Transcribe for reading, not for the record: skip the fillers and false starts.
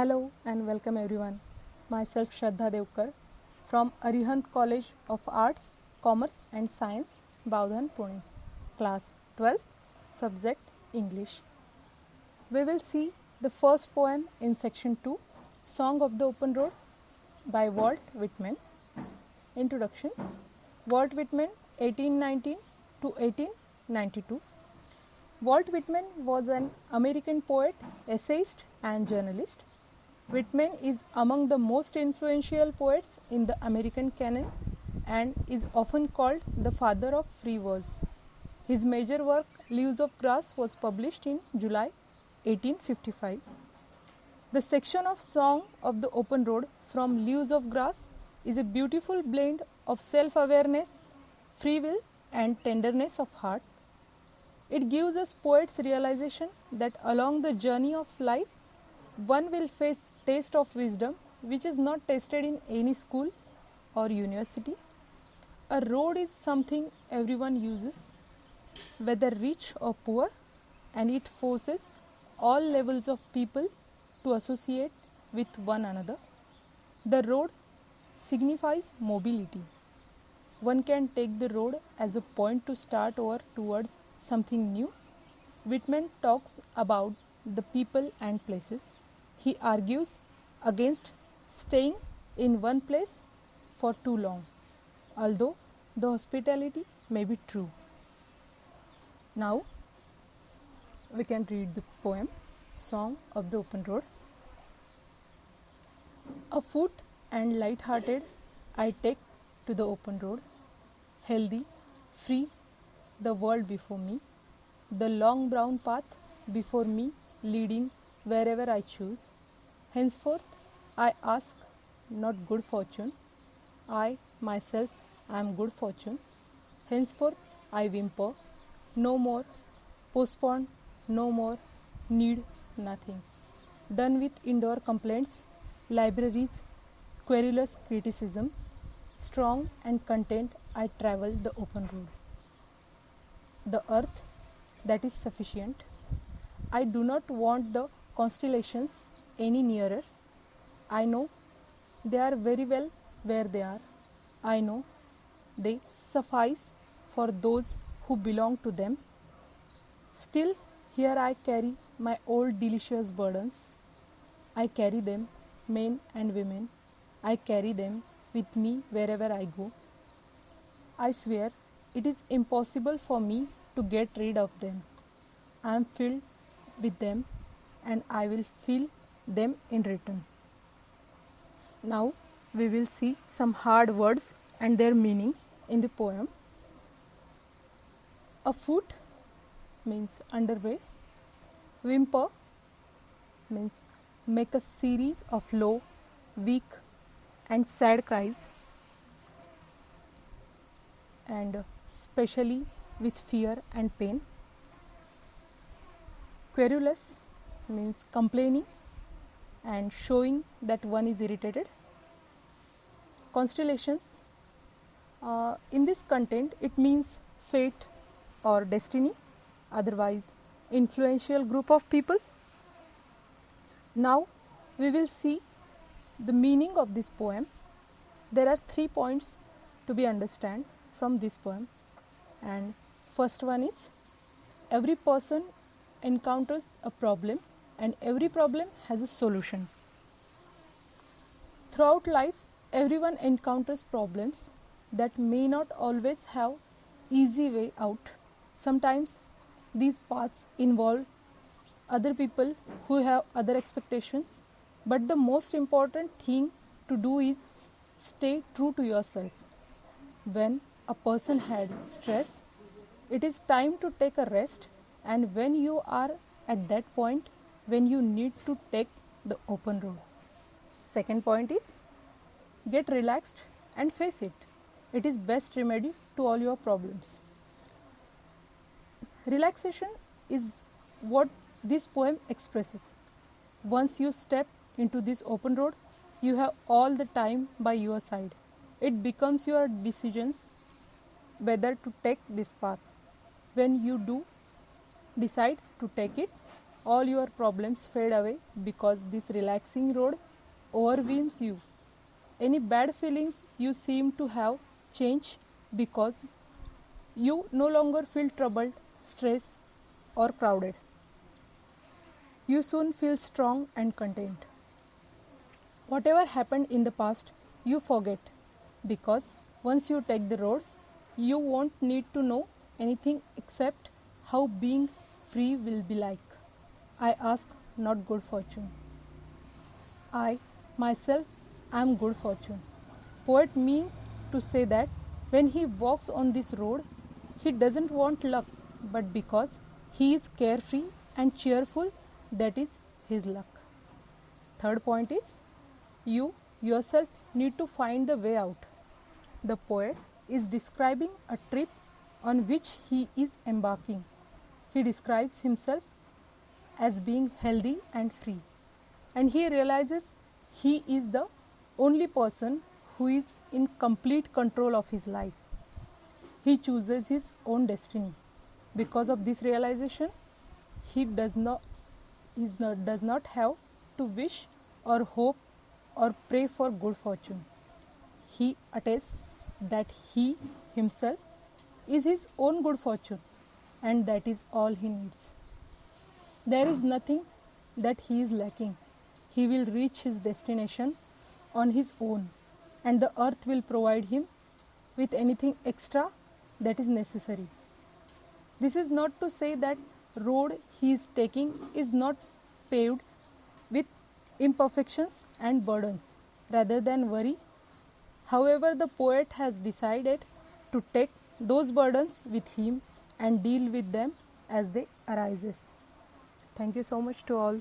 Hello and welcome everyone. Myself Shraddha Devkar from Arihant College of Arts, Commerce and Science, Baudhan, Pune. Class 12, subject English. We will see the first poem in section 2, Song of the Open Road by Walt Whitman. Introduction. Walt Whitman 1819 to 1892. Walt Whitman was an American poet, essayist and journalist. Whitman is among the most influential poets in the American canon and is often called the father of free verse. His major work, Leaves of Grass, was published in July 1855. The section of Song of the Open Road from Leaves of Grass is a beautiful blend of self-awareness, free will and tenderness of heart. It gives us poet's realization that along the journey of life, one will face taste of wisdom which is not tested in any school or university. A road is something everyone uses, whether rich or poor, and it forces all levels of people to associate with one another. The road signifies mobility. One can take the road as a point to start over towards something new. Whitman talks about the people and places. He argues against staying in one place for too long, although the hospitality may be true. Now we can read the poem Song of the Open Road. Afoot and light-hearted, I take to the open road, healthy, free, the world before me, the long brown path before me leading wherever I choose. Henceforth, I ask not good fortune. I myself am good fortune. Henceforth, I whimper no more, postpone no more, need nothing. Done with indoor complaints, libraries, querulous criticism, strong and content, I travel the open road. The earth, that is sufficient. I do not want the constellations any nearer. I know they are very well where they are. I know they suffice for those who belong to them. Still, here I carry my old delicious burdens. I carry them, men and women. I carry them with me wherever I go. I swear it is impossible for me to get rid of them. I am filled with them and I will fill them in return. Now we will see some hard words and their meanings in the poem. Afoot means underway. Whimper means make a series of low, weak and sad cries, and especially with fear and pain. Querulous means complaining and showing that one is irritated. Constellations, in this content it means fate or destiny, otherwise influential group of people. Now we will see the meaning of this poem. There are 3 points to be understood from this poem, and first one is every person encounters a problem and every problem has a solution. Throughout life, everyone encounters problems that may not always have easy way out. Sometimes these paths involve other people who have other expectations, but the most important thing to do is stay true to yourself. When a person had stress, it is time to take a rest, and when you are at that point when you need to take the open road. Second point is get relaxed and face it. It is best remedy to all your problems. Relaxation is what this poem expresses. Once you step into this open road, you have all the time by your side. It becomes your decisions whether to take this path. When you do decide to take it, all your problems fade away because this relaxing road overwhelms you. Any bad feelings you seem to have change because you no longer feel troubled, stressed, or crowded. You soon feel strong and content. Whatever happened in the past, you forget because once you take the road, you won't need to know anything except how being free will be like. I ask not good fortune. I myself am good fortune. Poet means to say that when he walks on this road, he doesn't want luck, but because he is carefree and cheerful, that is his luck. Third point is you yourself need to find the way out. The poet is describing a trip on which he is embarking. He describes himself as being healthy and free, and he realizes he is the only person who is in complete control of his life. He chooses his own destiny. Because of this realization, he does not have to wish or hope or pray for good fortune. He attests that he himself is his own good fortune, and that is all he needs. There is nothing that he is lacking. He will reach his destination on his own, and the earth will provide him with anything extra that is necessary. This is not to say that road he is taking is not paved with imperfections and burdens. Rather than worry, however, the poet has decided to take those burdens with him and deal with them as they arises. Thank you so much to all.